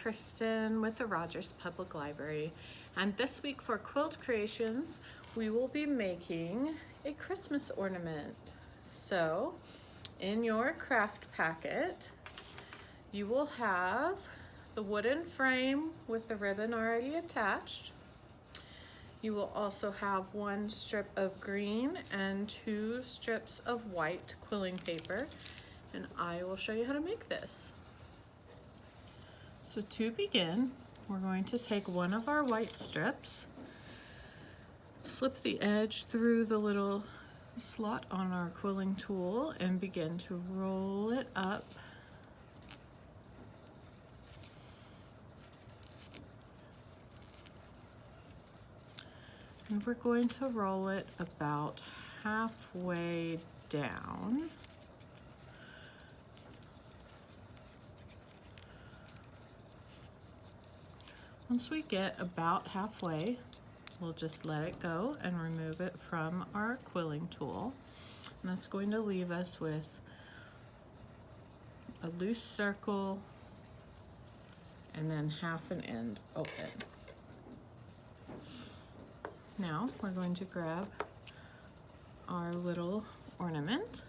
Kristin with the Rogers Public Library, and this week for Quilled Creations we will be making a Christmas ornament. So in your craft packet you will have the wooden frame with the ribbon already attached. You will also have one strip of green and 2 strips of white quilling paper, and I will show you how to make this. So to begin, we're going to take one of our white strips, slip the edge through the little slot on our quilling tool, and begin to roll it up. And we're going to roll it about halfway down. Once we get about halfway, we'll just let it go and remove it from our quilling tool. And that's going to leave us with a loose circle and then half an end open. Now we're going to grab our little ornament,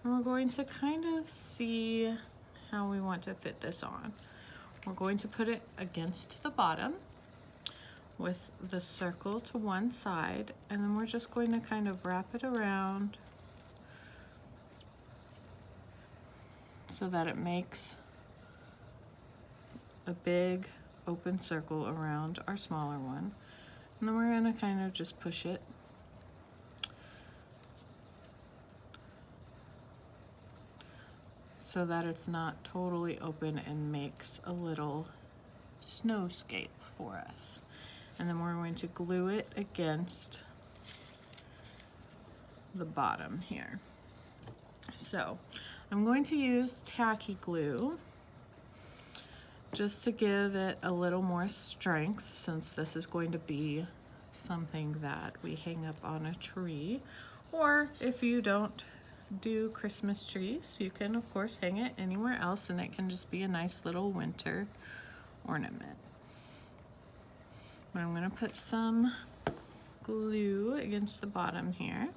and we're going to kind of see how we want to fit this on. We're going to put it against the bottom with the circle to one side, and then we're just going to kind of wrap it around so that it makes a big open circle around our smaller one. And then we're going to kind of just push it so that it's not totally open and makes a little snowscape for us. And then we're going to glue it against the bottom here. So I'm going to use tacky glue just to give it a little more strength, since this is going to be something that we hang up on a tree. Or if you don't do Christmas trees, you can of course hang it anywhere else, and it can just be a nice little winter ornament. I'm going to put some glue against the bottom here.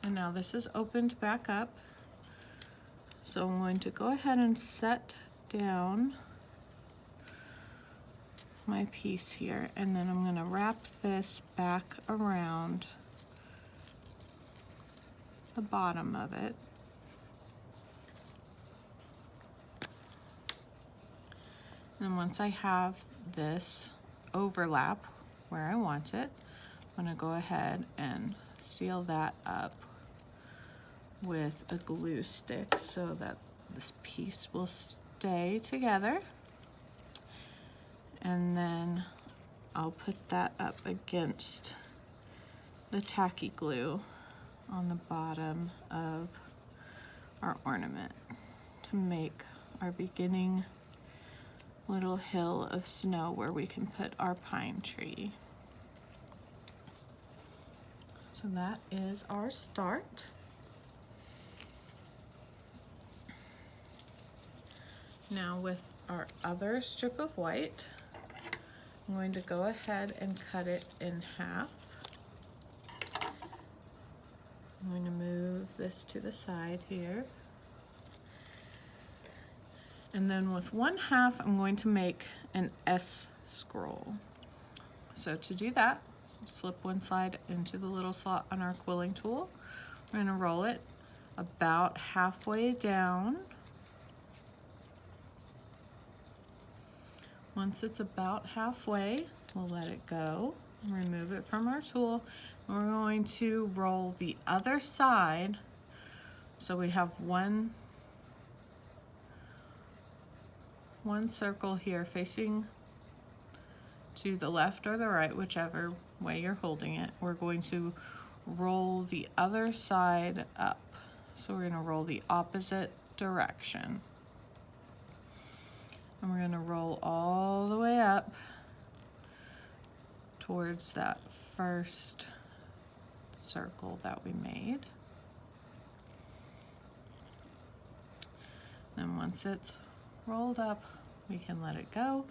And now this is opened back up. So I'm going to go ahead and set down my piece here, and then I'm going to wrap this back around the bottom of it. And once I have this overlap where I want it, I'm going to go ahead and seal that up with a glue stick so that this piece will stay together. And then I'll put that up against the tacky glue on the bottom of our ornament to make our beginning little hill of snow where we can put our pine tree. So that is our start. Now with our other strip of white, I'm going to go ahead and cut it in half. I'm going to move this to the side here. And then with 1/2, I'm going to make an S scroll. So to do that, slip one side into the little slot on our quilling tool. We're going to roll it about halfway down. Once it's about halfway, we'll let it go, remove it from our tool. We're going to roll the other side, so we have one circle here facing to the left or the right, whichever way you're holding it. We're going to roll the other side up. So we're going to roll the opposite direction. And we're going to roll all the way up towards that first circle that we made. once it's rolled up, we can let it go.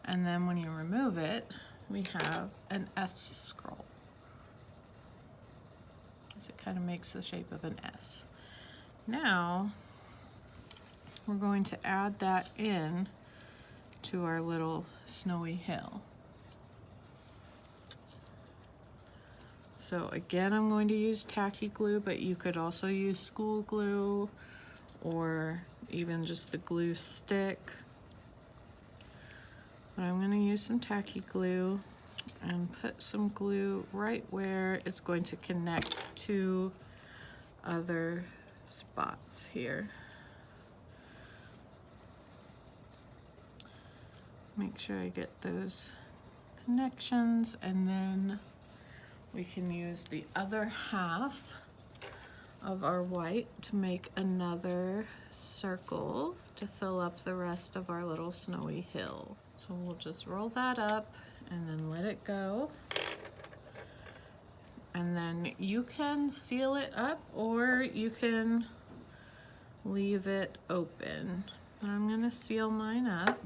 And then when you remove it, we have an S scroll. It kind of makes the shape of an S. Now, we're going to add that in to our little snowy hill. So again, I'm going to use tacky glue, but you could also use school glue or even just the glue stick. But I'm going to use some tacky glue and put some glue right where it's going to connect to other spots here. Make sure I get those connections, and then we can use the other half of our white to make another circle to fill up the rest of our little snowy hill. So we'll just roll that up and then let it go. And then you can seal it up or you can leave it open. But I'm gonna seal mine up.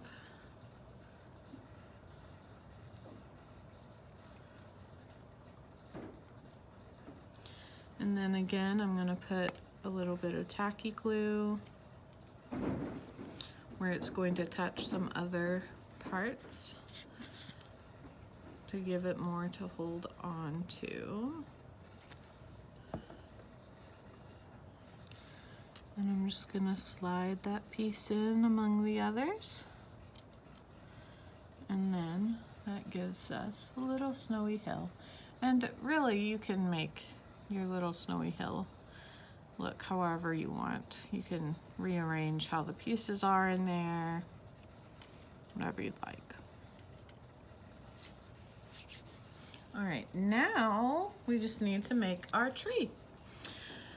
And then again, I'm gonna put a little bit of tacky glue where it's going to touch some other parts to give it more to hold on to. And I'm just gonna slide that piece in among the others. And then that gives us a little snowy hill. And really, you can make your little snowy hill look however you want. You can rearrange how the pieces are in there, whatever you'd like. All right, now we just need to make our tree.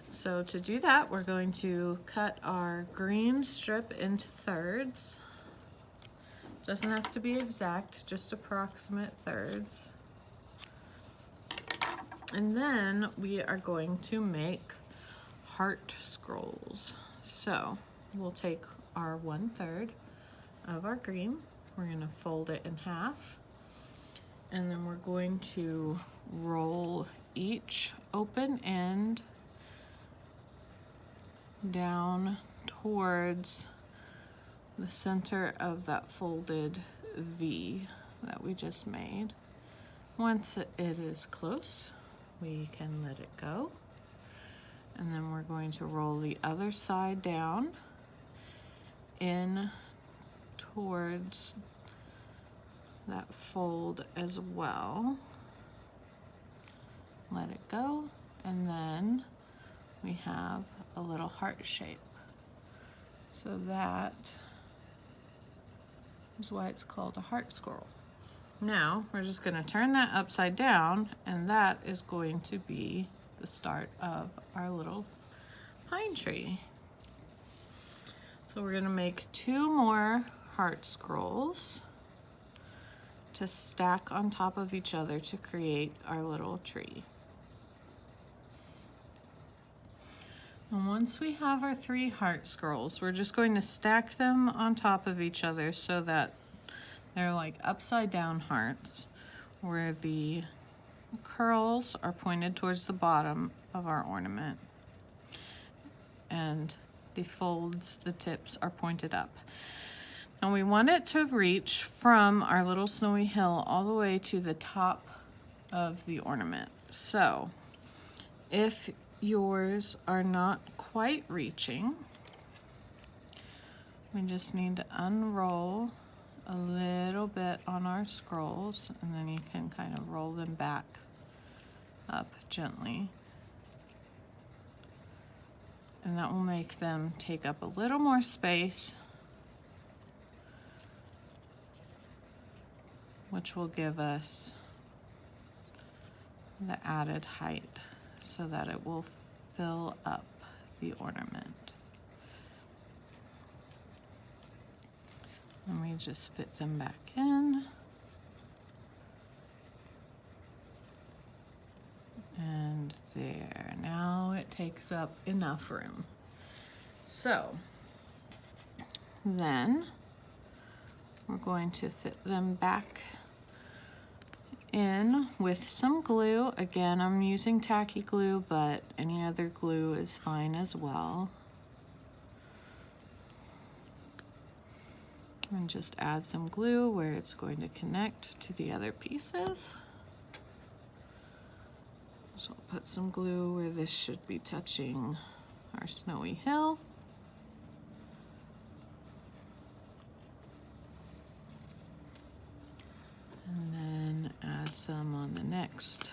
So to do that, we're going to cut our green strip into thirds. Doesn't have to be exact, just approximate thirds. And then we are going to make heart scrolls. So we'll take our 1/3 of our green, we're gonna fold it in half, and then we're going to roll each open end down towards the center of that folded V that we just made. Once it is close, we can let it go. And then we're going to roll the other side down in towards that fold as well. Let it go, and then we have a little heart shape. So that is why it's called a heart scroll. Now we're just going to turn that upside down, and that is going to be the start of our little pine tree. So we're going to make 2 more heart scrolls to stack on top of each other to create our little tree. And once we have our 3 heart scrolls, we're just going to stack them on top of each other so that they're like upside down hearts, where the curls are pointed towards the bottom of our ornament and the folds, the tips are pointed up. Now we want it to reach from our little snowy hill all the way to the top of the ornament. So if yours are not quite reaching, we just need to unroll a little bit on our scrolls, and then you can kind of roll them back up gently. And that will make them take up a little more space, which will give us the added height so that it will fill up the ornament. And we just fit them back in. And there, now it takes up enough room. So Then we're going to fit them back in with some glue. Again, I'm using tacky glue, but any other glue is fine as well. And just add some glue where it's going to connect to the other pieces. So I'll put some glue where this should be touching our snowy hill. And then add some on the next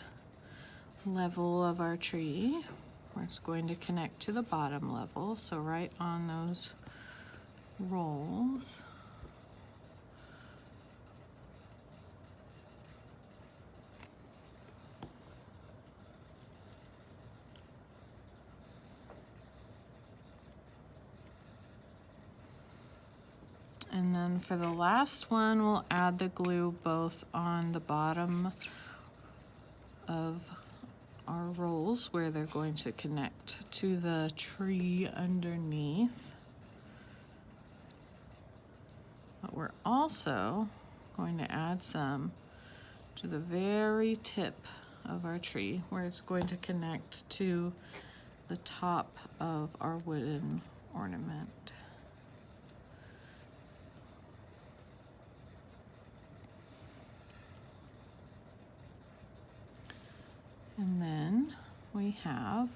level of our tree, where it's going to connect to the bottom level. So right on those rolls. And then for the last one, we'll add the glue both on the bottom of our rolls where they're going to connect to the tree underneath. But we're also going to add some to the very tip of our tree where it's going to connect to the top of our wooden ornament. And then we have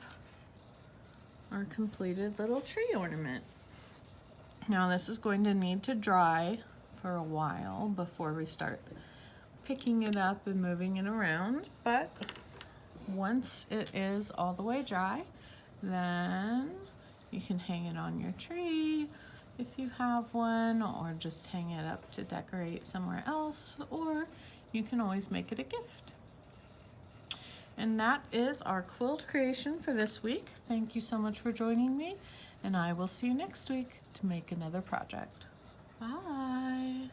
our completed little tree ornament. Now this is going to need to dry for a while before we start picking it up and moving it around, but once it is all the way dry, then you can hang it on your tree if you have one, or just hang it up to decorate somewhere else, or you can always make it a gift. And that is our quilt creation for this week. Thank you so much for joining me, and I will see you next week to make another project. Bye.